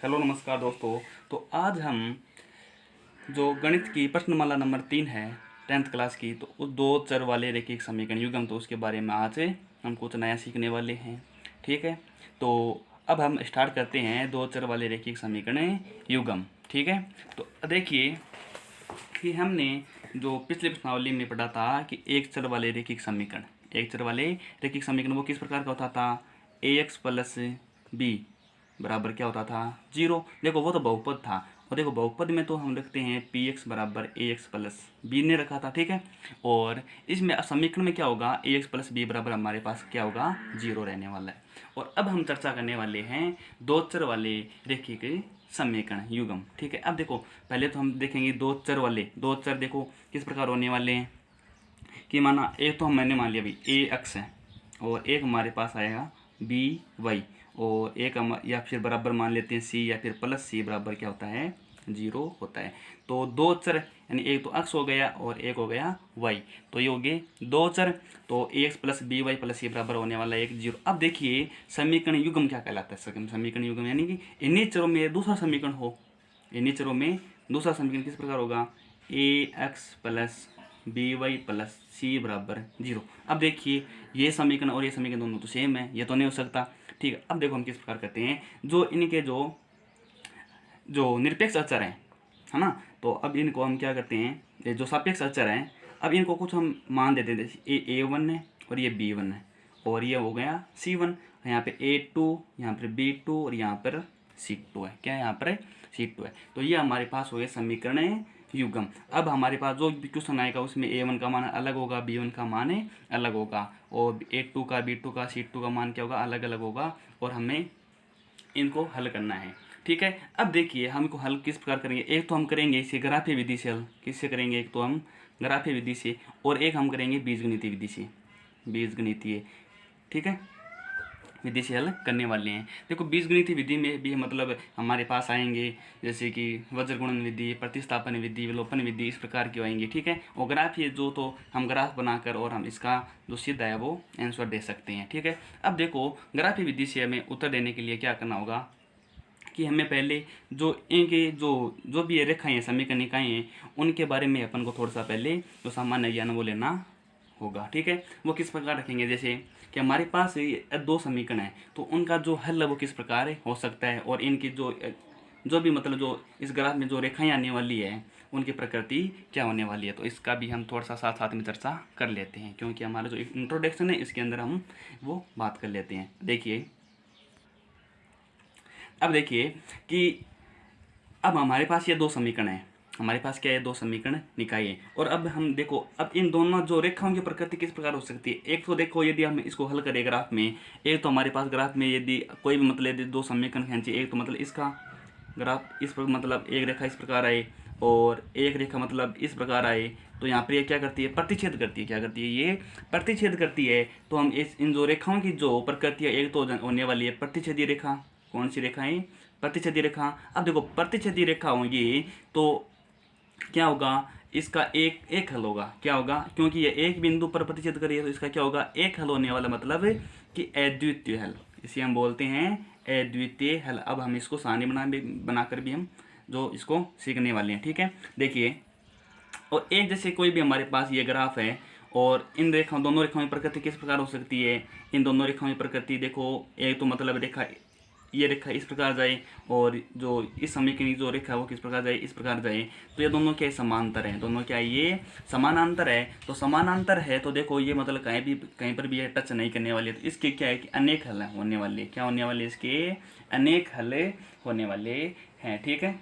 Hello नमस्कार दोस्तों। तो आज हम जो गणित की प्रश्नमाला नंबर 3 है 10th क्लास की, तो उस दो चर वाले रैखिक समीकरण युग्म, तो उसके बारे में आज हम कुछ नया सीखने वाले हैं। ठीक है, तो अब हम स्टार्ट करते हैं दो चर वाले रैखिक समीकरण युग्म। ठीक है, तो देखिए कि हमने जो पिछले प्रश्नावली में पढ़ा था कि एक चर वाले रैखिक समीकरण वो किस प्रकार का होता था, ax प्लस बी बराबर क्या होता था, 0। देखो वो तो बहुपद था, और देखो बहुपद में तो हम रखते हैं पी एक्स बराबर ए एक्स प्लस बी ने रखा था। ठीक है, और इसमें समीकरण में क्या होगा, ए एक्स प्लस बी बराबर हमारे पास क्या होगा, 0 रहने वाला है। और अब हम चर्चा करने वाले हैं दो चर वाले रैखिक समीकरण युग्म। ठीक है, अब देखो पहले तो हम देखेंगे दो चर देखो किस प्रकार होने वाले हैं कि माना एक तो मैंने मान लिया भाई ए एक्स है, और एक हमारे पास आएगा बी वाई, और एक हम या फिर बराबर मान लेते हैं सी, या फिर प्लस सी बराबर क्या होता है, 0 होता है। तो दो चर यानी एक तो एक्स हो गया और एक हो गया वाई, तो ये हो गए दो चर। तो A X plus B Y plus C बराबर होने वाला है 1 0। अब देखिए समीकरण युग्म क्या कहलाता है, समीकरण युग्म यानी कि इन्हीं चरों में दूसरा समीकरण हो, इन्हीं चरों में दूसरा समीकरण किस प्रकार होगा, A X plus B Y plus C बराबर 0। अब देखिए ये समीकरण और ये समीकरण दोनों तो सेम है, ये तो नहीं हो सकता। ठीक है, अब देखो हम किस प्रकार करते हैं, जो इनके जो जो निरपेक्ष अचर हैं, है ना, तो अब इनको हम क्या करते हैं, ये जो सापेक्ष अचर हैं, अब इनको कुछ हम मान देते हैं, जैसे ए वन है और ये बी वन है, और ये हो गया सी वन, यहाँ पे ए टू, यहाँ पर बी टू, और यहाँ पर सी टू है। क्या है यहाँ पर, सी टू है। तो ये हमारे पास हो गए समीकरण युग्म। अब हमारे पास जो भी क्वेश्चन आएगा उसमें ए वन का मान अलग होगा, बी वन का मान अलग होगा, और ए टू का, बी टू का, सी टू का मान क्या होगा, अलग अलग होगा, और हमें इनको हल करना है। ठीक है, अब देखिए हम इनको हल किस प्रकार करेंगे, एक तो हम करेंगे इसे ग्राफीय विधि से हल, किससे करेंगे, एक तो हम ग्राफीय विधि से, और एक हम करेंगे बीजगणितीय विधि से, बीजगणितीय ठीक है विधि से हल करने वाले हैं। देखो बीजगणितीय विधि में भी मतलब हमारे पास आएंगे जैसे कि वज्रगुणन विधि, प्रतिस्थापन विधि, विलोपन विधि, इस प्रकार की आएंगे। ठीक है, और ग्राफ ये जो तो हम ग्राफ बनाकर और हम इसका जो सिद्ध है वो आंसर दे सकते हैं। ठीक है, अब देखो ग्राफीय विधि से हमें उत्तर देने के लिए क्या करना होगा कि हमें पहले जो इनके जो भी ये रेखाएँ हैं, समीकरण इकाएँ हैं, उनके बारे में अपन को थोड़ा सा पहले जो सामान्य ज्ञान वो लेना होगा। ठीक है, वो किस प्रकार रखेंगे, जैसे कि हमारे पास ये दो समीकरण है, तो उनका जो हल है वो किस प्रकार हो सकता है, और इनकी जो भी मतलब जो इस ग्राफ में जो रेखाएं आने वाली है उनकी प्रकृति क्या होने वाली है, तो इसका भी हम थोड़ा सा साथ साथ में चर्चा कर लेते हैं, क्योंकि हमारा जो इंट्रोडक्शन है इसके अंदर हम वो बात कर लेते हैं। देखिए अब देखिए कि अब हमारे पास ये दो समीकरण है, हमारे पास क्या है, दो समीकरण निकाय है, और अब हम देखो अब इन दोनों जो रेखाओं की प्रकृति किस प्रकार हो सकती है। एक तो देखो यदि हम इसको हल करें ग्राफ में, एक तो हमारे पास ग्राफ में यदि कोई भी मतलब यदि दो समीकरण खींचे, एक तो मतलब इसका ग्राफ इस पर मतलब एक रेखा इस प्रकार आए और एक रेखा मतलब इस प्रकार आए, तो यहाँ पर ये क्या करती है, प्रतिच्छेद करती है। क्या करती है, ये प्रतिच्छेद करती है। तो हम इन जो रेखाओं की जो प्रकृति है, एक तो होने वाली है प्रतिच्छेदी रेखा, कौन सी रेखाएं, प्रतिच्छेदी रेखा। अब देखो प्रतिच्छेदी रेखा होंगी तो क्या होगा, इसका एक हल होगा, क्या होगा, क्योंकि ये एक बिंदु पर प्रतिच्छेद करिए तो इसका क्या होगा, एक हल होने वाला मतलब है कि अद्वितीय हल, इसे हम बोलते हैं अद्वितीय हल। अब हम इसको सारणी बनाकर भी हम जो इसको सीखने वाले हैं। ठीक है, देखिए और एक जैसे कोई भी हमारे पास ये ग्राफ है, और इन रेखाओं दोनों रेखाओं की प्रकृति किस प्रकार हो सकती है, इन दोनों रेखाओं की प्रकृति देखो, एक तो मतलब रेखा ये रेखा इस प्रकार जाए, और जो इस समीकरण की जो रेखा है वो किस प्रकार जाए, इस प्रकार जाए, तो ये दोनों क्या है, समांतर है, दोनों क्या है, ये समानांतर है। तो समानांतर है तो देखो ये मतलब कहीं पर भी ये टच नहीं करने वाली है, तो इसके क्या है कि अनेक हल होने वाले, क्या होने वाले, इसके अनेक हल होने वाले हैं। ठीक है,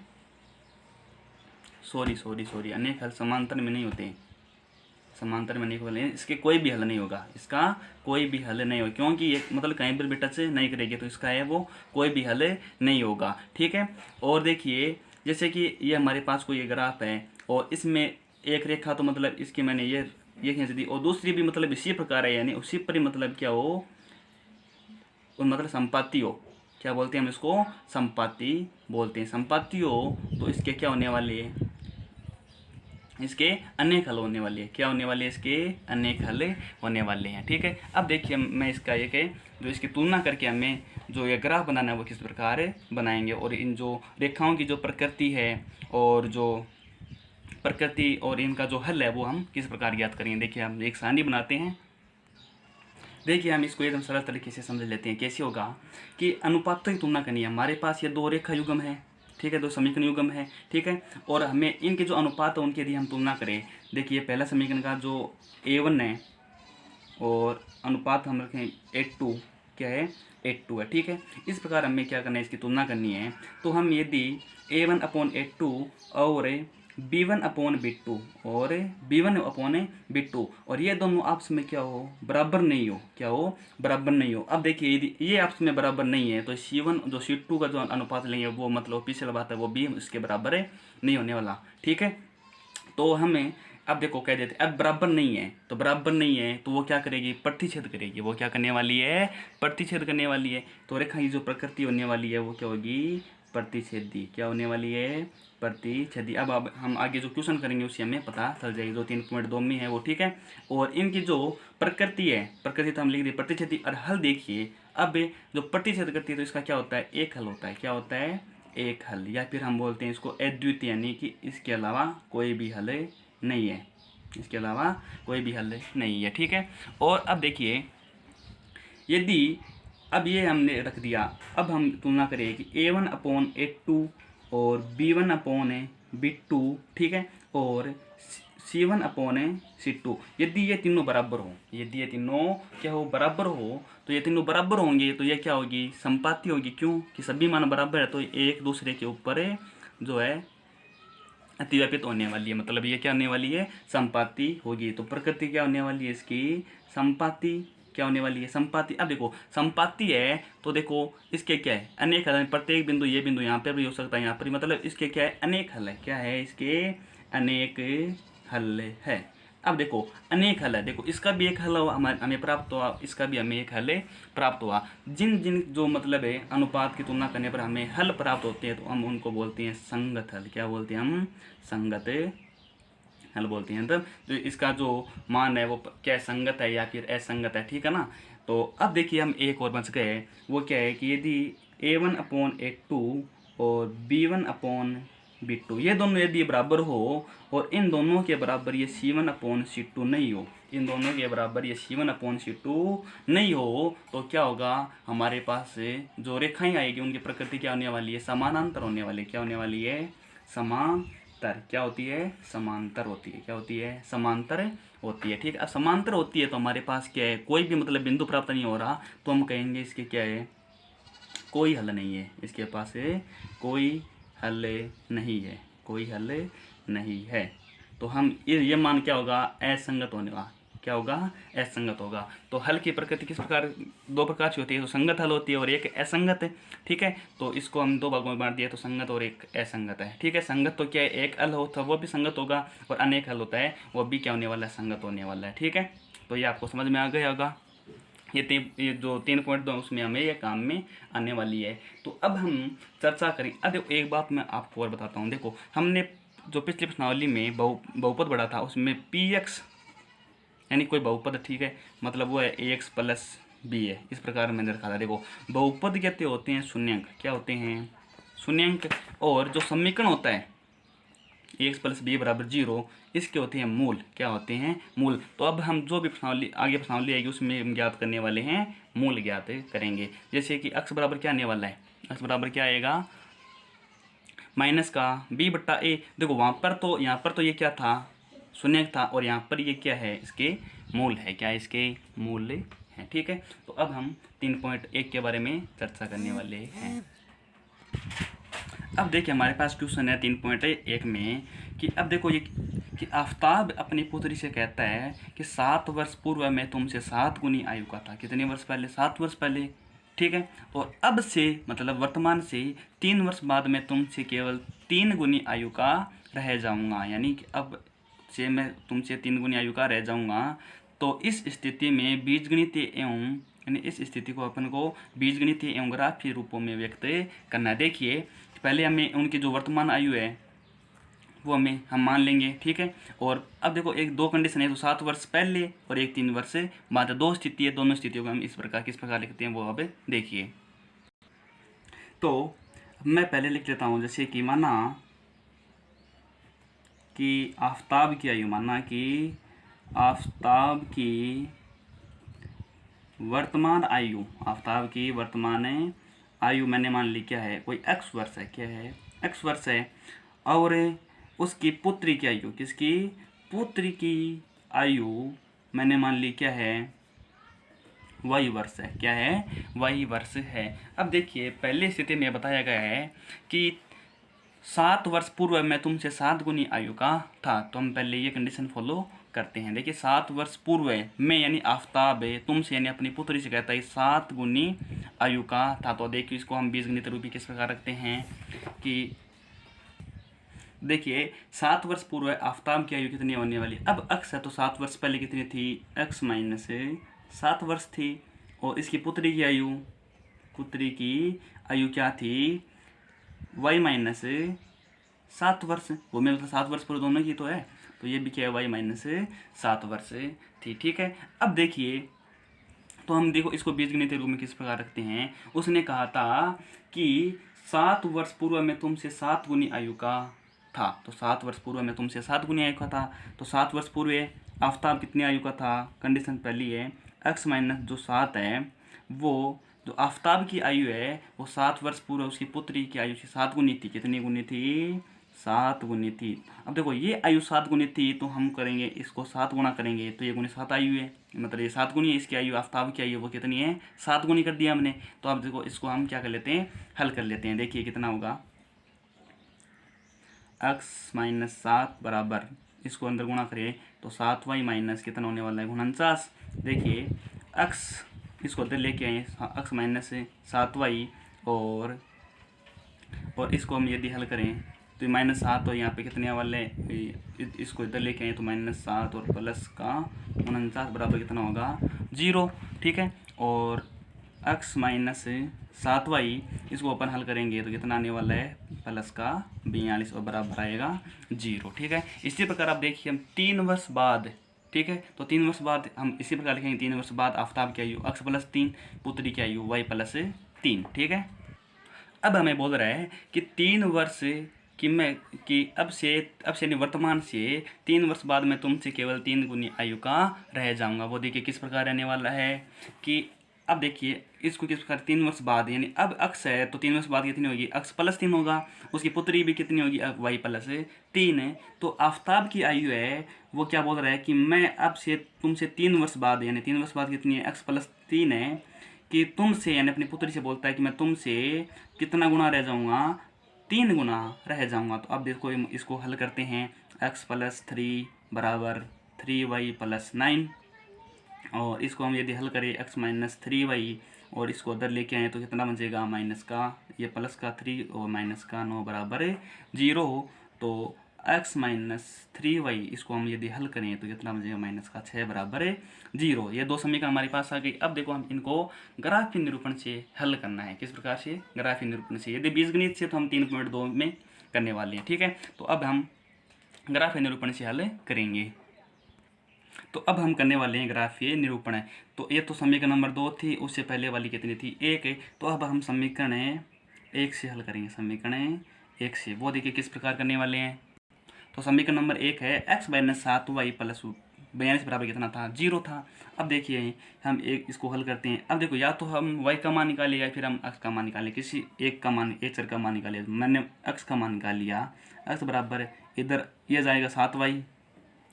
सॉरी अनेक हल समांतर में नहीं होते, समांतर में नहीं होने, इसके कोई भी हल नहीं होगा, इसका कोई भी हल नहीं होगा, क्योंकि ये मतलब कहीं पर भी टच नहीं करेगी, तो इसका है वो कोई भी हल नहीं होगा। ठीक है, और देखिए जैसे कि ये हमारे पास कोई ग्राफ है, और इसमें एक रेखा तो मतलब इसकी मैंने ये खींच दी, और दूसरी भी मतलब इसी प्रकार है, यानी उसी पर ही मतलब क्या हो, मतलब संपाति हो, क्या बोलते हैं हम इसको, संपाति बोलते हैं, संपाति हो, तो इसके क्या होने वाले है, इसके अनेक हल होने वाले हैं। क्या होने वाले हैं? इसके अनेक हल होने वाले हैं। ठीक है, अब देखिए मैं इसका एक जो इसकी तुलना करके हमें जो ये ग्राफ बनाना है वो किस प्रकार बनाएंगे, और इन जो रेखाओं की जो प्रकृति है और जो प्रकृति और इनका जो हल है वो हम किस प्रकार ज्ञात करेंगे। देखिए हम एक सारणी बनाते हैं। देखिए हम इसको एकदम सरल तरीके से समझ लेते हैं। कैसे होगा कि अनुपातों की तुलना करनी है। हमारे पास ये दो रेखा युग्म है, ठीक है, दो समीकरण युग्म है, ठीक है, और हमें इनके जो अनुपात है उनके यदि हम तुलना करें। देखिए पहला समीकरण का जो A1 है और अनुपात हम रखें 8:2, क्या है? 8:2 है। ठीक है, इस प्रकार हमें क्या करना है, इसकी तुलना करनी है। तो हम यदि A1/8:2 और B1/B2 और B1/B2 और ये दोनों आपस में क्या हो? बराबर नहीं हो। क्या हो? बराबर नहीं हो। अब देखिए यदि ये आपस में बराबर नहीं है तो C1 जो C2 का जो अनुपात लेंगे वो मतलब पिछला बात है वो भी इसके बराबर है नहीं होने वाला। ठीक है, तो हमें अब देखो कह देते अब बराबर नहीं है, तो बराबर नहीं है तो वो क्या करेगी? प्रतिच्छेद करेगी। वो क्या करने वाली है? प्रतिच्छेद करने वाली है। तो रेखा की जो प्रकृति होने वाली है वो क्या होगी? प्रतिच्छेदी। क्या होने वाली है? प्रतिच्छेदी। अब हम आगे जो क्वेश्चन करेंगे उससे हमें पता चल जाएगी, जो 3.2 में है वो। ठीक है, और इनकी जो प्रकृति है, प्रकृति तो हम लिख दी प्रतिच्छेदी, और हल देखिए अब जो प्रतिच्छेद करती है तो इसका क्या होता है? एक हल होता है। क्या होता है? एक हल, या फिर हम बोलते हैं इसको अद्वितीय, यानी कि इसके अलावा कोई भी हल नहीं है। इसके अलावा कोई भी हल नहीं है। ठीक है, और अब देखिए यदि अब ये हमने रख दिया, अब हम तुलना करें कि A1/8:2 और B1/B2, ठीक है, और C1/C2, यदि ये तीनों बराबर हो, यदि ये तीनों क्या हो? बराबर हो, तो ये तीनों बराबर होंगे तो ये क्या होगी? संपाती होगी। क्यों? कि सभी मान बराबर है तो एक दूसरे के ऊपर जो है अतिव्यापित होने वाली है। मतलब ये क्या होने वाली है? संपाती होगी। तो प्रकृति क्या होने वाली है इसकी? संपाती। क्या होने वाली है? संपाती। अब देखो संपाती है तो देखो इसके क्या है? अनेक हल है। प्रत्येक बिंदु, ये बिंदु यहाँ पर भी हो सकता है, यहाँ पर, मतलब इसके क्या है? अनेक हल है। क्या है? इसके अनेक हल है। अब देखो अनेक हल है, देखो इसका भी एक हल हमें प्राप्त हुआ, इसका भी हमें एक हल प्राप्त हुआ। जिन जिन जो मतलब है अनुपात की तुलना करने पर हमें हल प्राप्त होते हैं तो हम उनको बोलते हैं संगत हल। क्या बोलते हैं हम? संगत हल बोलते हैं। तब तो इसका जो मान है वो क्या है? संगत है या फिर असंगत है। ठीक है ना। तो अब देखिए हम एक और बच गए, वो क्या है कि यदि A1/8:2 और B1/B2 ये दोनों यदि बराबर हो और इन दोनों के बराबर ये C1/C2 नहीं हो, इन दोनों के बराबर ये C1/C2 नहीं हो, तो क्या होगा? हमारे पास जो रेखाएं आएगी उनकी प्रकृति क्या होने वाली है? समानांतर होने वाली। क्या होने वाली है? समांतर। क्या होती है? समांतर होती है। क्या होती है? समांतर होती है। ठीक है, अब समांतर होती है तो हमारे पास क्या है? कोई भी मतलब बिंदु प्राप्त नहीं हो रहा तो हम कहेंगे इसके क्या है? कोई हल नहीं है। इसके पास कोई हल नहीं है। कोई हल नहीं है। तो हम ये मान क्या होगा? असंगत होने का। क्या होगा? असंगत होगा। तो हल की प्रकृति किस प्रकार? दो प्रकार की होती है, तो संगत हल होती है और एक असंगत है। ठीक है, तो इसको हम दो भागों में बांट दिया, तो संगत और एक असंगत है। ठीक है, संगत तो क्या है? एक हल होता है वो भी संगत होगा, और अनेक हल होता है वो भी क्या होने वाला है? संगत होने वाला है। ठीक है, तो ये आपको समझ में आ गया होगा। ये जो 3.2 उसमें हमें ये काम में आने वाली है। तो अब हम चर्चा करें। अब देखो एक बात मैं आपको और बताता हूँ। देखो हमने जो पिछली प्रश्नावली में बहुपद बढ़ा था उसमें px यानी कोई बहुपद, ठीक है, मतलब वो है ax प्लस b है, इस प्रकार मैंने रखा था। देखो बहुपद कहते होते हैं शून्यंक। क्या होते हैं? शून्यंक। और जो समीकरण होता है ax प्लस बी बराबर 0, इसके होते हैं मूल। क्या होते हैं? मूल। तो अब हम जो भी प्रश्नावली आगे प्रश्नावली आएगी उसमें हम ज्ञात करने वाले हैं, मूल ज्ञात करेंगे। जैसे कि x बराबर क्या आने वाला है? x बराबर क्या आएगा? माइनस का b/a। देखो वहाँ पर तो, यहाँ पर तो ये क्या था? शून्य था, और यहाँ पर ये क्या है? इसके मूल है। क्या है? इसके मूल है। ठीक है, तो अब हम 3.1 के बारे में चर्चा करने वाले हैं। अब देखिए हमारे पास क्वेश्चन है 3.1 में कि अब देखो ये कि आफ्ताब अपनी पुत्री से कहता है कि 7 वर्ष पूर्व मैं तुमसे 7 गुनी आयु का था। कितने वर्ष पहले? 7 वर्ष पहले। ठीक है, और अब से मतलब वर्तमान से 3 वर्ष बाद मैं तुमसे केवल 3 गुनी आयु का रह जाऊंगा, यानी कि अब से मैं तुमसे 3 गुनी आयु का रह जाऊंगा। तो इस स्थिति में बीजगणितीय एवं यानी इस स्थिति को अपन को बीजगणितीय एवं ग्राफीय रूपों में व्यक्त करना है। देखिए पहले हमें उनकी जो वर्तमान आयु है वो हम मान लेंगे, ठीक है। और अब देखो एक दो कंडीशन है, तो 7 वर्ष पहले और एक 3 वर्ष बाद, दो स्थिति है, दोनों स्थितियों को हम किस प्रकार लिखते हैं वो अब देखिए। तो मैं पहले लिख लेता हूँ, जैसे कि माना कि आफताब की आयु, माना कि आफताब की वर्तमान आयु, आफताब की वर्तमान आयु मैंने मान ली क्या है, कोई x वर्ष है, क्या है, x वर्ष है। और उसकी पुत्री की आयु, किसकी, पुत्री की आयु मैंने मान ली क्या है, y वर्ष है, क्या है, y वर्ष है। अब देखिए पहले स्थिति में बताया गया है कि 7 वर्ष पूर्व मैं तुमसे 7 गुनी आयु का था, तो हम पहले ये कंडीशन फॉलो करते हैं। देखिए 7 वर्ष पूर्व मैं यानी आफताब तुमसे यानी अपनी पुत्री से कहता है 7 गुनी आयु का था। तो देखिए इसको हम बीजगणित रूपी किस प्रकार रखते हैं कि देखिए 7 वर्ष पूर्व आफताब की आयु कितनी होने वाली, अब x है तो 7 वर्ष पहले कितनी थी, x माइनस 7 वर्ष थी। और इसकी पुत्री की आयु क्या थी, y माइनस 7 वर्ष, वो मेरे मतलब 7 वर्ष पूरे दोनों की तो है, तो ये भी क्या है, y माइनस 7 वर्ष थी, ठीक है। अब देखिए तो हम देखो इसको बीजगणित रूप में किस प्रकार रखते हैं। उसने कहा था कि 7 वर्ष पूर्व में तुमसे 7 गुनी आयु का था, तो 7 वर्ष पूर्व में तुमसे 7 गुनी आयु का था, तो 7 वर्ष पूर्व आफताब कितनी आयु का था, कंडीशन पहली है x माइनस जो 7 है, वो जो आफताब की आयु है वो 7 वर्ष पूर्व उसकी पुत्री की आयु से 7 गुनी थी, कितनी गुनी थी, 7 गुनी थी। अब देखो ये आयु 7 गुनी थी, तो हम करेंगे इसको 7 गुना करेंगे, तो ये गुनी 7 आयु है, मतलब ये 7 गुनी है, इसकी आयु आफताब की आयु वो कितनी है, 7 गुनी कर दिया हमने। तो अब देखो इसको हम क्या कर लेते हैं, हल कर लेते हैं। देखिए कितना होगा, x माइनस 7 बराबर, इसको अंदर गुणा करें तो 7y माइनस कितना होने वाला है, 49। देखिए x इसको अंदर लेके आए, x माइनस 7y, और इसको हम यदि हल करें तो माइनस 7 और यहाँ पे कितने वाले, इसको इधर लेके आए तो माइनस 7 और प्लस का 49 बराबर कितना होगा, 0, ठीक है। और x माइनस 7y इसको अपन हल करेंगे तो कितना आने वाला है, प्लस का 42 और बराबर आएगा 0, ठीक है। इसी प्रकार आप देखिए हम 3 वर्ष बाद, ठीक है, तो 3 वर्ष बाद हम इसी प्रकार लिखेंगे, 3 वर्ष बाद आफताब की आयु x प्लस 3, पुत्री की आयु y प्लस 3, ठीक है। अब हमें बोल रहा है कि 3 वर्ष कि अब से वर्तमान से 3 वर्ष बाद मैं तुमसे केवल 3 गुनी आयु का रह जाऊंगा। वो देखिए किस प्रकार रहने वाला है कि अब देखिए इसको किस प्रकार 3 वर्ष बाद, यानी अब x है तो 3 वर्ष बाद कितनी होगी, x प्लस 3 होगा, उसकी पुत्री भी कितनी होगी, y प्लस 3 है। तो आफताब की आयु है वो क्या बोल रहा है कि मैं अब से तुमसे 3 वर्ष बाद, यानी 3 वर्ष बाद कितनी है, x प्लस 3 है, कि तुमसे यानी अपनी पुत्री से बोलता है कि मैं तुमसे कितना गुना रह जाऊंगा, 3 गुना रह जाऊंगा। तो अब देखो इसको हल करते हैं, x प्लस 3 बराबर 3y प्लस 9, और इसको हम यदि हल करें x माइनस 3y और इसको उधर लेके आए तो कितना बचेगा, माइनस का, ये प्लस का 3 और माइनस का 9 बराबर 0। तो x माइनस 3y इसको हम यदि हल करें तो कितना बचेगा, माइनस का 6 बराबर 0। ये दो समीकरण हमारे पास आ गई। अब देखो हम इनको ग्राफीय निरूपण से हल करना है, किस प्रकार से, ग्राफीय निरूपण से। यदि बीजगणित से तो हम 3.2 में करने वाले हैं, ठीक है। तो अब हम ग्राफीय निरूपण से हल करेंगे। तो अब हम करने वाले हैं ग्राफीय निरूपण है। तो ये तो समीकरण नंबर 2 थी, उससे पहले वाली कितनी थी, 1 है। तो अब हम समीकरण 1 से हल करेंगे, समीकरण 1 से। वो देखिए किस प्रकार करने वाले हैं। तो समीकरण नंबर 1 है x माइनस 7y प्लस 42 बराबर कितना था, 0 था। अब देखिए हम इसको हल करते हैं। अब देखो या तो हम y का मान निकाले या फिर हम x का मान निकाले, किसी एक का मान, एक चर का मान निकाले। मैंने x का मान निकाल लिया, x बराबर इधर ये जाएगा 7y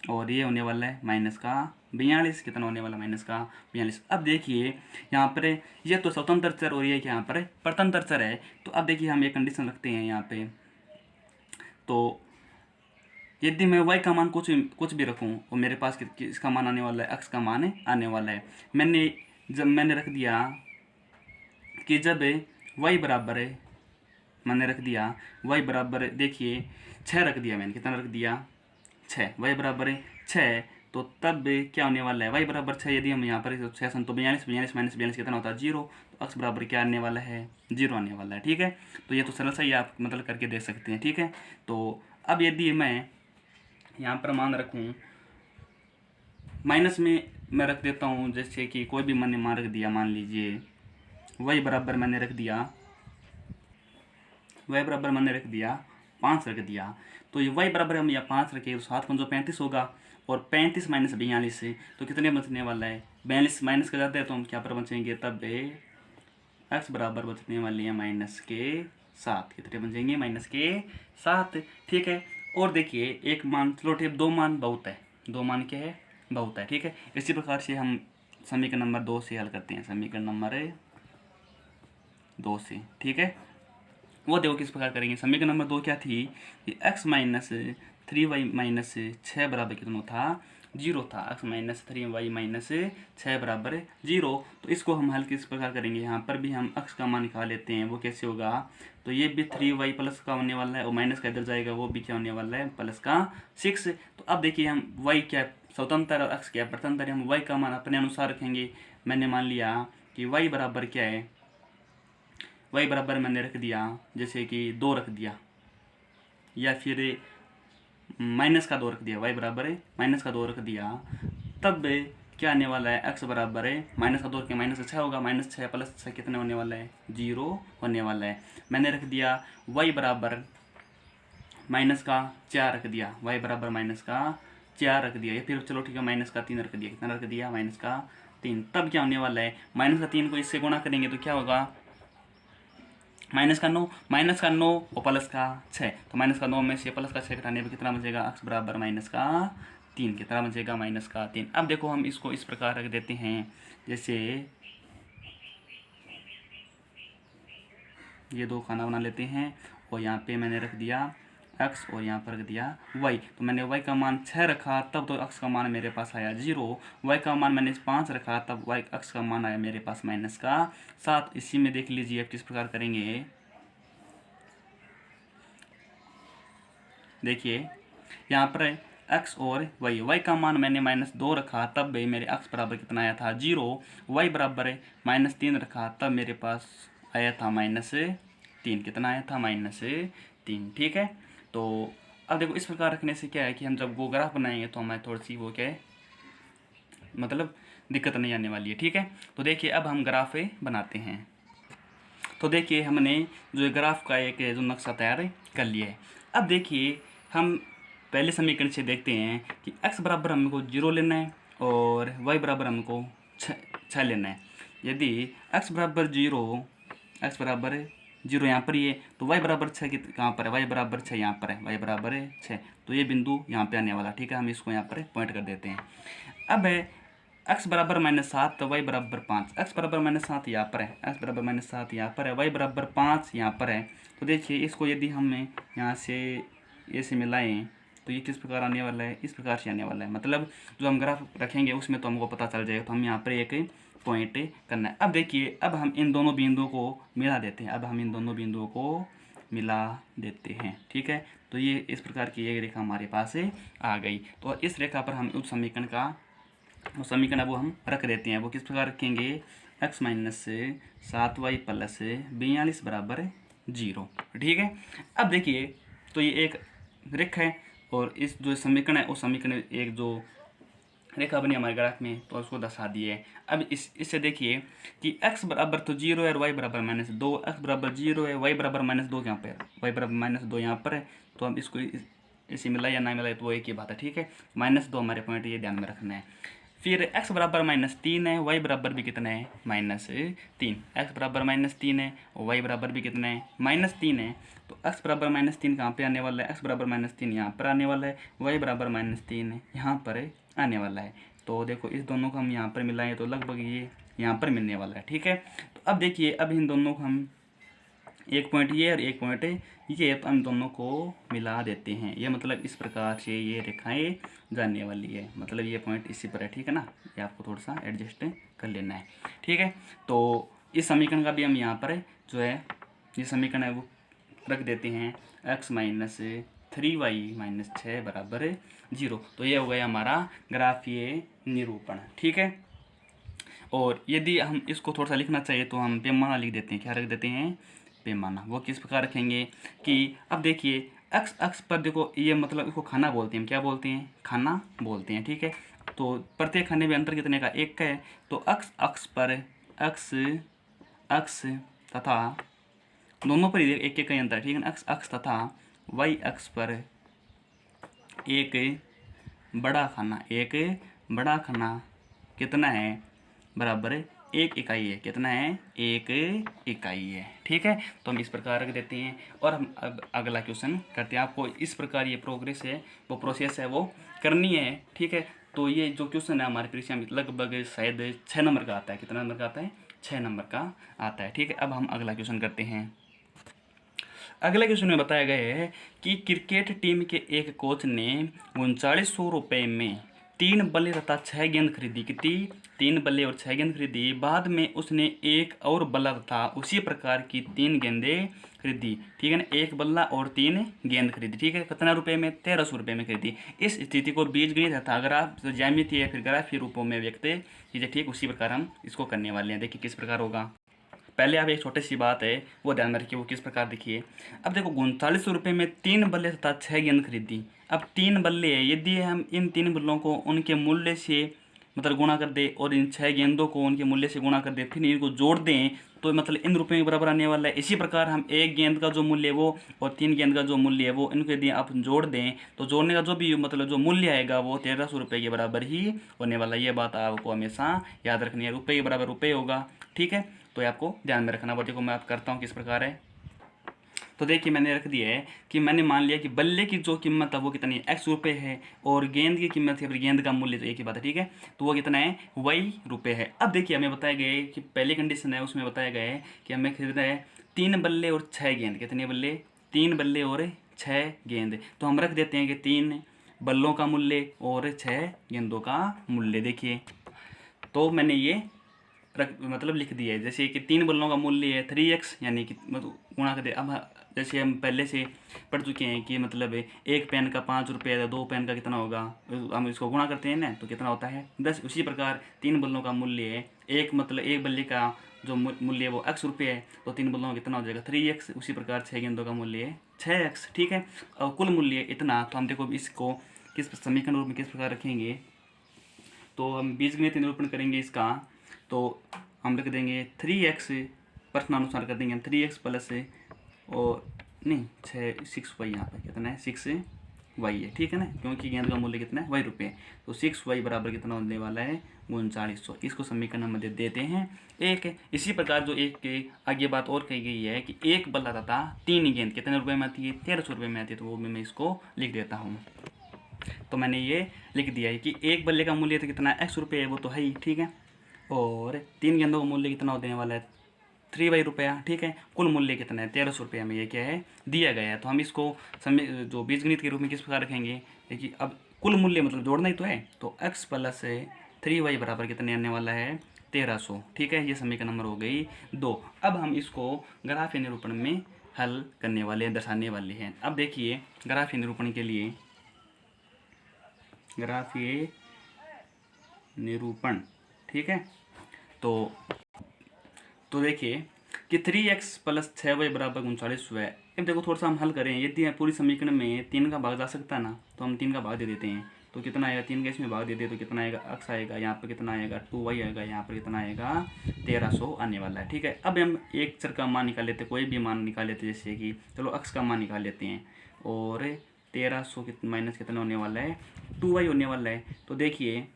और ये होने वाला है माइनस का 42, कितना होने वाला, माइनस का 42। अब देखिए यहाँ पर ये तो स्वतंत्र चर और ये यहाँ पर परतंत्र चर है। तो अब देखिए हम ये कंडीशन रखते हैं यहाँ पे, तो यदि मैं y का मान कुछ भी रखूँ और मेरे पास इसका मान आने वाला है, x का मान आने वाला है। मैंने रख दिया कि जब y बराबर है, मैंने रख दिया y बराबर, देखिए 6 रख दिया मैंने, कितना रख दिया, 6, y बराबर 6, तो तब क्या होने वाला है, y बराबर 6, यदि हम यहाँ पर 6 तो 42 माइनस 42 कितना होता है, 0। तो x बराबर क्या आने वाला है, 0 आने वाला है, ठीक है। तो ये तो सरल सा ही आप मतलब करके देख सकते हैं, ठीक है। तो अब यदि मैं यहाँ पर मान रखूँ माइनस में मैं रख देता हूँ, जैसे कि कोई भी मैंने मान रख दिया, मान लीजिए y बराबर मैंने रख दिया, y बराबर मैंने रख दिया 5 रख दिया, तो ये y बराबर हम यहाँ 5 रखे तो 7 पंजो 35 होगा, और 35 माइनस 42 से तो कितने बचने वाला है, 42 माइनस कर जाते हैं तो हम क्या पर बचेंगे, तब x बराबर बचने वाले हैं -7। कितने बचेंगे, -7। ठीक है। और देखिए एक मान, चलो ठीक, दो मान बहुत है, दो मान क्या है, बहुत है। ठीक है। इसी प्रकार से हम समीकरण नंबर 2 से हल करते हैं, समीकरण नंबर 2 से। ठीक है। वो देखो किस प्रकार करेंगे। समीकरण नंबर 2 क्या थी कि x माइनस 3y माइनस 6 बराबर कितना था, 0 था। x माइनस 3y माइनस 6 बराबर 0। तो इसको हम हल किस प्रकार करेंगे, यहाँ पर भी हम x का मान निकाल लेते हैं। वो कैसे होगा, तो ये भी 3y प्लस का होने वाला है, और माइनस का इधर जाएगा, वो भी क्या होने वाला है, प्लस का 6। तो अब देखिए हम y क्या स्वतंत्र और x क्या प्रतंत्र है, हम y का मान अपने अनुसार रखेंगे। मैंने मान लिया कि y बराबर क्या है, y बराबर मैंने रख दिया जैसे कि 2 रख दिया, या फिर माइनस का 2 रख दिया, y बराबर है माइनस का 2 रख दिया, तब क्या आने वाला है, x बराबर है माइनस का 2 के माइनस 6 होगा, -6 प्लस 6 कितने होने वाला है, 0 होने वाला है। मैंने रख दिया y बराबर माइनस का 4 रख दिया, y बराबर माइनस का 4 रख दिया, या फिर चलो ठीक है माइनस का 3 रख दिया, कितना रख दिया, माइनस का 3। तब क्या होने वाला है, माइनस का 3 को इससे गुणा करेंगे तो क्या होगा, माइनस का 9 और प्लस का 6, तो माइनस का 9 में से प्लस का 6 घटाने पर कितना बचेगा, x बराबर -3। कितना बचेगा, -3। अब देखो हम इसको इस प्रकार रख देते हैं, जैसे ये दो खाना बना लेते हैं, और यहाँ पे मैंने रख दिया x और यहाँ पर रख दिया y। तो मैंने y का मान 6 रखा, तब तो x का मान मेरे पास आया 0। y का मान मैंने 5 रखा, तब x का मान आया मेरे पास -7। इसी में देख लीजिए अब किस प्रकार करेंगे। देखिए यहाँ पर x और y का मान मैंने -2 रखा, तब भाई मेरे x बराबर कितना आया था, 0। y बराबर -3 रखा, तब मेरे पास आया था -3। कितना आया था, -3। ठीक है। तो अब देखो इस प्रकार रखने से क्या है कि हम जब वो ग्राफ बनाएंगे तो हमें थोड़ी सी वो क्या है, मतलब दिक्कत नहीं आने वाली है। ठीक है। तो देखिए अब हम ग्राफ बनाते हैं। तो देखिए हमने जो ग्राफ का एक जो नक्शा तैयार कर लिया है। अब देखिए हम पहले समीकरण से देखते हैं कि x बराबर हमको 0 लेना है और y बराबर हमको 6 लेना है। यदि x बराबर 0 यहाँ पर ही है, तो y बराबर 6 कहाँ पर है, y बराबर 6 यहाँ पर है, y बराबर 6। तो ये बिंदु यहाँ पे आने वाला। ठीक है। हम इसको यहाँ पर पॉइंट कर देते हैं। अब है x बराबर -7 तो y बराबर 5, x बराबर -7 यहाँ पर है, x बराबर -7 यहाँ पर है, y बराबर 5 यहाँ पर है। तो देखिए इसको यदि हम यहाँ से ये से मिलाएं तो ये किस प्रकार आने वाला है, इस प्रकार से आने वाला है। मतलब जो हम ग्राफ रखेंगे उसमें तो हमको पता चल जाएगा। तो हम यहाँ पर एक पॉइंट करना है। अब देखिए अब हम इन दोनों बिंदुओं को मिला देते हैं। ठीक है। तो ये इस प्रकार की एक रेखा हमारे पास आ गई। तो इस रेखा पर हम उस समीकरण अब वो हम रख देते हैं। वो किस प्रकार रखेंगे, x माइनस 7y प्लस 42 बराबर 0। ठीक है। अब देखिए तो ये एक रेखा है, और इस जो समीकरण है उस समीकरण एक जो रेखा बनी हमारे ग्राफ में तो उसको दर्शा दिए। अब इससे देखिए कि x बराबर तो 0 है और y बराबर -2, x बराबर 0 है, y बराबर -2 यहाँ पर, y बराबर -2 यहाँ पर है। तो हम इसको इसे मिला या ना मिलाए तो वो एक ही बात है। ठीक है। -2 हमारे पॉइंट ये ध्यान में रखना है। फिर x बराबर -3 है, y बराबर भी कितना है, -3। x बराबर -3 है और y बराबर भी कितना है, -3 है। तो x बराबर -3 कहाँ पे आने वाला है, x बराबर -3 यहाँ पर आने वाला है, y बराबर -3 यहाँ पर आने वाला है। तो देखो इस दोनों को हम यहाँ पर मिलाएं तो लगभग ये यहाँ पर मिलने वाला है। ठीक है। तो अब देखिए अब इन दोनों को हम एक पॉइंट ये और एक पॉइंट ये, तो हम दोनों को मिला देते हैं। ये मतलब इस प्रकार से ये रेखाएं जाने वाली है, मतलब ये पॉइंट इसी पर है। ठीक है ना, ये आपको थोड़ा सा एडजस्ट कर लेना है। ठीक है। तो इस समीकरण का भी हम यहाँ पर जो है ये समीकरण है वो रख देते हैं, x माइनस 3y माइनस 6 बराबर 0। तो ये हो गया हमारा ग्राफ ये निरूपण। ठीक है। और यदि हम इसको थोड़ा सा लिखना चाहिए तो हम पैमाना लिख देते हैं। क्या रख देते हैं, पैमाना। वो किस प्रकार रखेंगे कि अब देखिए एक्स अक्ष पर देखो ये मतलब इसको खाना बोलते हैं, क्या बोलते हैं, खाना बोलते हैं, ठीक है। तो प्रत्येक खाने में अंतर कितने का, एक का है। तो अक्ष अक्ष पर अक्ष अक्ष तथा दोनों पर एक एक का ही अंतर है, ठीक है ना। अक्ष अक्ष तथा वाई अक्ष पर एक बड़ा खाना कितना है, बराबर एक इकाई है, कितना है, एक इकाई है, ठीक है। तो हम इस प्रकार रख देते हैं और हम अब अगला क्वेश्चन करते हैं। आपको इस प्रकार ये प्रोग्रेस है, वो प्रोसेस है, वो करनी है, ठीक है। तो ये जो क्वेश्चन है हमारी परीक्षा में लगभग शायद 6 नंबर का आता है, कितना नंबर का आता है, 6 नंबर का आता है, ठीक है। अब हम अगला क्वेश्चन करते हैं। अगले क्वेश्चन में बताया गया है कि क्रिकेट टीम के एक कोच ने 3900 रुपये में 3 बल्ले तथा 6 गेंद खरीदी, कितनी, 3 बल्ले और 6 गेंद खरीदी। बाद में उसने एक और बल्ला तथा उसी प्रकार की 3 गेंदें खरीदी, ठीक है ना। एक बल्ला और 3 गेंद खरीदी, ठीक है। कितना रुपए में, 1300 रुपये में खरीदी। इस स्थिति को बीजगणित तथा ग्राफ ज्यामिति या फिर ग्राफीय रूपों में व्यक्त कीजिए, ठीक। उसी प्रकार हम इसको करने वाले हैं। देखिए किस प्रकार होगा। पहले आप एक छोटी सी बात है वो ध्यान में रखिए, वो किस प्रकार देखिए। अब देखो 3900 रुपये में 3 बल्ले तथा 6 गेंद खरीदी। अब 3 बल्ले है, यदि हम इन 3 बल्लों को उनके मूल्य से मतलब गुणा कर दे और इन 6 गेंदों को उनके मूल्य से गुणा कर दे, फिर इनको जोड़ दें तो मतलब इन रुपये के बराबर आने वाला है। इसी प्रकार हम एक गेंद का जो मूल्य है वो और 3 गेंद का जो मूल्य है वो, इनको यदि आप जोड़ दें तो जोड़ने का जो भी मतलब जो मूल्य आएगा वो 1300 रुपये के बराबर ही होने वाला है। ये बात आपको हमेशा याद रखनी है, रुपये के बराबर रुपये होगा, ठीक है। तो ये आपको ध्यान में रखना। देखो मैं आप करता हूँ किस प्रकार है। तो देखिए मैंने रख दिया है कि मैंने मान लिया कि बल्ले की जो कीमत है वो कितनी है, एक्स रुपये है, और गेंद की कीमत है, फिर गेंद का मूल्य तो एक ही बात है, ठीक है। तो वो कितना है, वाई रुपये है। अब देखिए हमें बताया गया है कि पहली कंडीशन है उसमें बताया गया है कि हमें खरीदना है 3 बल्ले और 6 गेंद, कितने बल्ले, 3 बल्ले और 6 गेंद। तो हम रख देते हैं कि 3 बल्लों का मूल्य और 6 गेंदों का मूल्य। देखिए तो मैंने ये मतलब लिख दिया है। जैसे कि 3 बल्लों का मूल्य है 3x, यानी कि मतलब गुणा कर दे। अब जैसे हम पहले से पढ़ चुके हैं कि मतलब एक पेन का 5 रुपये है, 2 पेन का कितना होगा, हम इसको गुणा करते हैं ना तो कितना होता है 10। उसी प्रकार 3 बल्लों का मूल्य है एक, मतलब एक बल्ले का जो मूल्य है वो x रुपये है, तो 3 बल्लों का कितना हो जाएगा 3x। उसी प्रकार 6 गेंदों का मूल्य है 6x, ठीक है। और कुल मूल्य इतना। तो हम देखो इसको किस समीकरण रूप में किस प्रकार रखेंगे। तो हम बीजगणित निरूपण करेंगे इसका। तो हम रख देंगे 3x, प्रश्नानुसार कर देंगे हम 3x प्लस और नहीं 6y, यहाँ पर कितना है 6y है, ठीक है ना, क्योंकि गेंद का मूल्य कितना है वाई रुपये। तो 6y बराबर कितना होने वाला है 3900। इसको समीकरण हम देते हैं एक। इसी प्रकार जो एक के आगे बात और कही गई है कि एक बल्ला तथा 3 गेंद कितने रुपये में आती है, 1300 रुपये में आती है। तो वो मैं इसको लिख देता हूँ। तो मैंने ये लिख दिया है कि एक बल्ले का मूल्य तो कितना x रुपये है, वो तो है ही, ठीक है। और 3 गेंदों का मूल्य कितना होने वाला है 3y रुपया, ठीक है। कुल मूल्य कितना है 1300 रुपये में ये क्या है दिया गया है। तो हम इसको जो बीजगणित के रूप में किस प्रकार रखेंगे। देखिए अब कुल मूल्य मतलब जोड़ना ही तो है, तो x प्लस 3y बराबर कितने आने वाला है 1300, ठीक है। ये समीकरण नंबर हो गई 2। अब हम इसको ग्राफीय निरूपण में हल करने वाले हैं, दर्शाने वाले हैं। अब देखिए ग्राफीय निरूपण के लिए, ग्राफीय निरूपण, ठीक है। तो देखिए कि 3x प्लस 6y बराबर 3900 है। अब देखो थोड़ा सा हम हल करें। यदि पूरी समीकरण में 3 का भाग जा सकता है ना, तो हम 3 का भाग दे देते हैं। तो कितना आएगा, 3 का इसमें भाग दे दे तो कितना आएगा x आएगा, यहाँ पर कितना आएगा 2y आएगा, यहाँ पर कितना आएगा 1300 आने वाला है, ठीक है। अब हम एक चर का मान निकाल लेते, कोई भी मान निकाल लेते, जैसे कि चलो x का मान निकाल लेते हैं। और 1300 माइनस कितना होने वाला है 2y होने वाला है। तो देखिए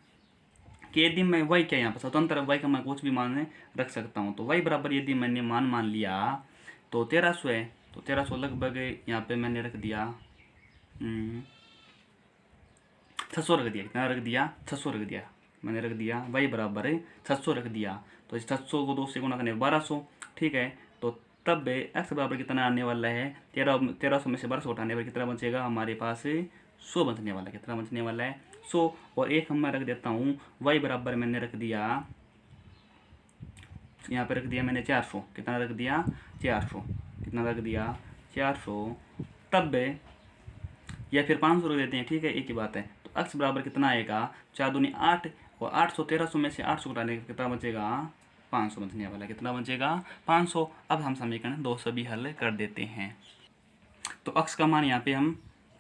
कि यदि मैं y क्या यहाँ पर स्वतंत्र y का मैं कुछ भी मान रख सकता हूँ। तो y बराबर यदि मैंने मान लिया तो 1300 है, तो 1300 लगभग यहाँ पे मैंने रख दिया 600 रख दिया। कितना रख दिया 600 रख दिया, मैंने रख दिया y बराबर 600 रख दिया। तो इस 600 को 2 से गुणा करने 1200, ठीक है। तो तब x बराबर कितना आने वाला है 1300 में से 1200 उठाने पर कितना बचेगा हमारे पास 100 बचने वाला है। कितना बचने वाला है 100। और एक हम मैं रख देता हूँ y बराबर मैंने रख दिया, यहाँ पे रख दिया मैंने 400। कितना रख दिया 400, कितना रख दिया 400। तब या फिर 500 रख देते हैं, ठीक है, एक ही बात है। तो x बराबर कितना आएगा 4 दूनी 8, और 800 1300 में से 800 उठाने का कितना बचेगा 500 बचने वाला। कितना बचेगा 500। अब हम समीकरण 200 भी हल कर देते हैं। तो अक्स का मान यहाँ पे हम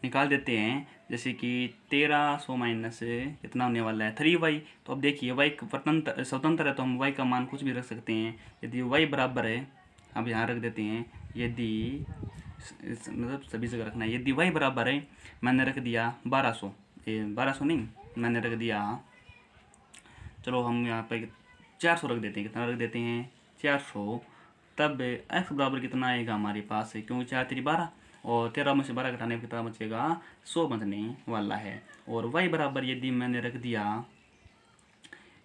निकाल देते हैं, जैसे कि 1300 माइनस कितना होने वाला है 3y। तो अब देखिए y स्वतंत्र है तो हम y का मान कुछ भी रख सकते हैं। यदि y बराबर है, अब यहाँ रख देते हैं, यदि मतलब सभी जगह रखना है, यदि y बराबर है, मैंने रख दिया 1200, 1200 नहीं, मैंने रख दिया, चलो हम यहाँ पे 400 रख देते हैं। कितना रख देते हैं 400। तब x बराबर कितना आएगा हमारे पास, क्योंकि 4 3 12 और 13 में से 12 घटाने पर कितना बचेगा 100 बचने वाला है। और y बराबर यदि मैंने रख दिया,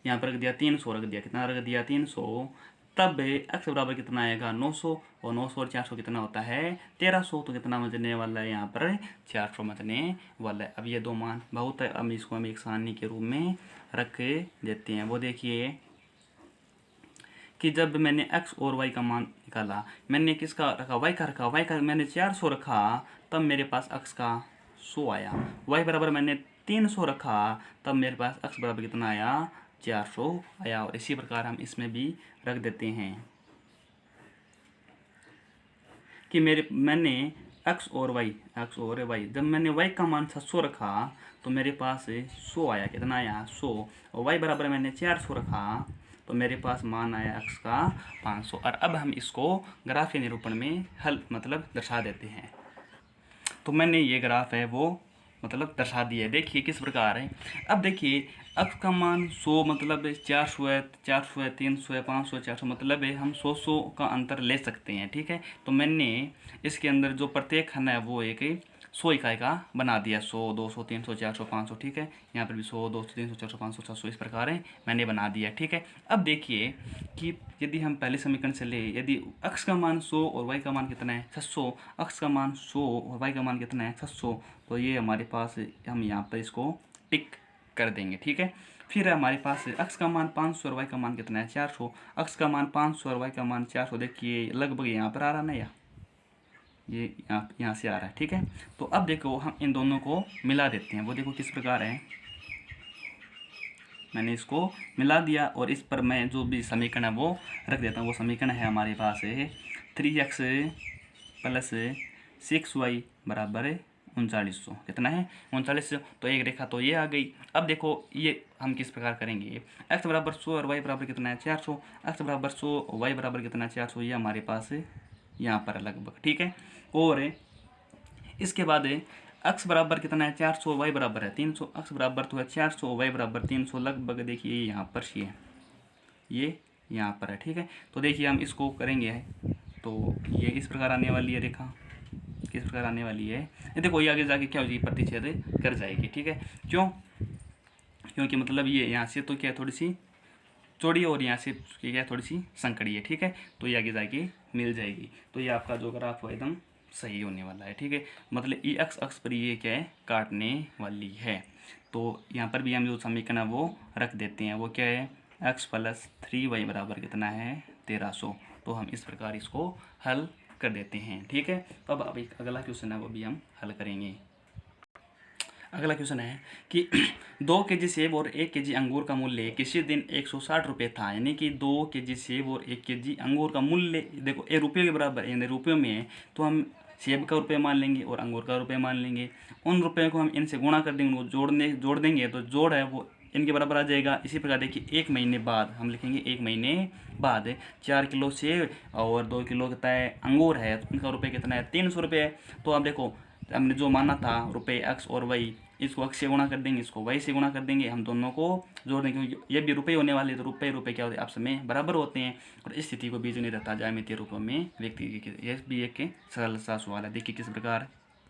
यहाँ पर रख दिया 300, रख दिया, कितना रख दिया 300, तब x बराबर कितना आएगा 900, और 900 और 400 कितना होता है 1300। तो कितना बचने वाला है यहाँ पर 400 बचने वाला है। अब ये दो मान बहुत है, अब इसको हम एक सारणी के रूप में रख देते हैं। वो देखिए कि जब मैंने x और y का मान निकाला, मैंने किसका रखा y का रखा, y का मैंने 400 रखा, तब मेरे पास x का 100 आया। y बराबर मैंने 300 रखा, तब मेरे पास x बराबर कितना आया 400 आया। और इसी प्रकार हम इसमें भी रख देते हैं कि मैंने x और y जब मैंने y का मान 700 रखा तो मेरे पास 100 आया। कितना आया 100। और y बराबर मैंने 400 रखा तो मेरे पास मान आया x का 500। और अब हम इसको ग्राफ के निरूपण में हल मतलब दर्शा देते हैं। तो मैंने ये ग्राफ है वो मतलब दर्शा दिया है। देखिए किस प्रकार है। अब देखिए x का मान 100 मतलब 400 है, 400 है, 300 है, 500 है, 400 मतलब है हम 100 का अंतर ले सकते हैं। ठीक है, तो मैंने इसके अंदर जो प्रत्येक खंड है वो एक 100 इकाई का बना दिया, 100 200 300 400 500। ठीक है, यहाँ पर भी 100 200 300 400 500 700 इस प्रकार है मैंने बना दिया। ठीक है, अब देखिए कि यदि हम पहले समीकरण से ले, यदि x का मान 100 और y का मान कितना है 700, x का मान 100 और y का मान कितना है 700, तो ये हमारे पास हम यहाँ पर इसको टिक कर देंगे। ठीक है, फिर हमारे पास x का मान 500 और y का मान कितना है 400, x का मान 500 और y का मान 400। देखिए लगभग यहाँ पर आ रहा ना, या ये यहाँ से आ रहा है। ठीक है, तो अब देखो हम इन दोनों को मिला देते हैं। वो देखो किस प्रकार है, मैंने इसको मिला दिया और इस पर मैं जो भी समीकरण है वो रख देता हूँ। वो समीकरण है हमारे पास 3x प्लस 6y बराबर 3900। कितना है 3900। तो एक रेखा तो ये आ गई। अब देखो ये हम किस प्रकार करेंगे, x बराबर 100 और y बराबर कितना है 400, x बराबर 100 और y बराबर कितना है 400, ये हमारे पास यहाँ पर लगभग। ठीक है, और इसके बाद x बराबर कितना है 400, y बराबर है 300, x बराबर तो है 400, y बराबर 300 लगभग। देखिए यहाँ पर सी है, ये यहाँ पर है। ठीक है, तो देखिए हम इसको करेंगे तो ये इस प्रकार आने वाली है रेखा, किस प्रकार आने वाली है। ये देखो ये आगे जाके क्या हो जाएगी प्रतिच्छेद कर जाएगी। ठीक है, क्यों, क्योंकि मतलब ये यहाँ से तो क्या थोड़ी सी चौड़ी और यहाँ से क्या है थोड़ी सी संकड़ी है। ठीक है, तो ये आगे जाके मिल जाएगी। तो ये आपका जो ग्राफ है एकदम सही होने वाला है। ठीक है, मतलब ई एक्स अक्ष पर ये क्या है काटने वाली है। तो यहाँ पर भी हम जो समीकरण है वो रख देते हैं। वो क्या है x प्लस 3y बराबर कितना है 1300। तो हम इस प्रकार इसको हल कर देते हैं। ठीक है, तो अब एक अगला क्वेश्चन है वो भी हम हल करेंगे। अगला क्वेश्चन है कि 2 केजी सेब और 1 केजी अंगूर का मूल्य किसी दिन 160 रुपये था। यानी कि 2 केजी सेब और 1 केजी अंगूर का मूल्य देखो ये रुपये के बराबर यानी रुपयों में है, तो हम सेब का रुपये मान लेंगे और अंगूर का रुपये मान लेंगे। उन रुपये को हम इनसे गुणा कर देंगे, वो जोड़ देंगे तो जोड़ है वो इनके बराबर आ जाएगा। इसी प्रकार देखिए 1 महीने बाद हम लिखेंगे 1 महीने बाद 4 किलो सेब और 2 किलो कितना है अंगूर है, तो इनका रुपये कितना है 300 रुपये है। तो आप देखो हमने जो माना था रुपये x और y, इसको x से गुणा कर देंगे, इसको y से गुणा कर देंगे, हम दोनों को जोड़ देंगे क्योंकि ये भी रुपये होने वाले, तो रुपये क्या होते हैं आपस में बराबर होते हैं। और इस स्थिति को बीजगणित तथा ज्यामितीय रूपों में व्यक्ति, यह भी एक सरल सा सवाल है। देखिए किस प्रकार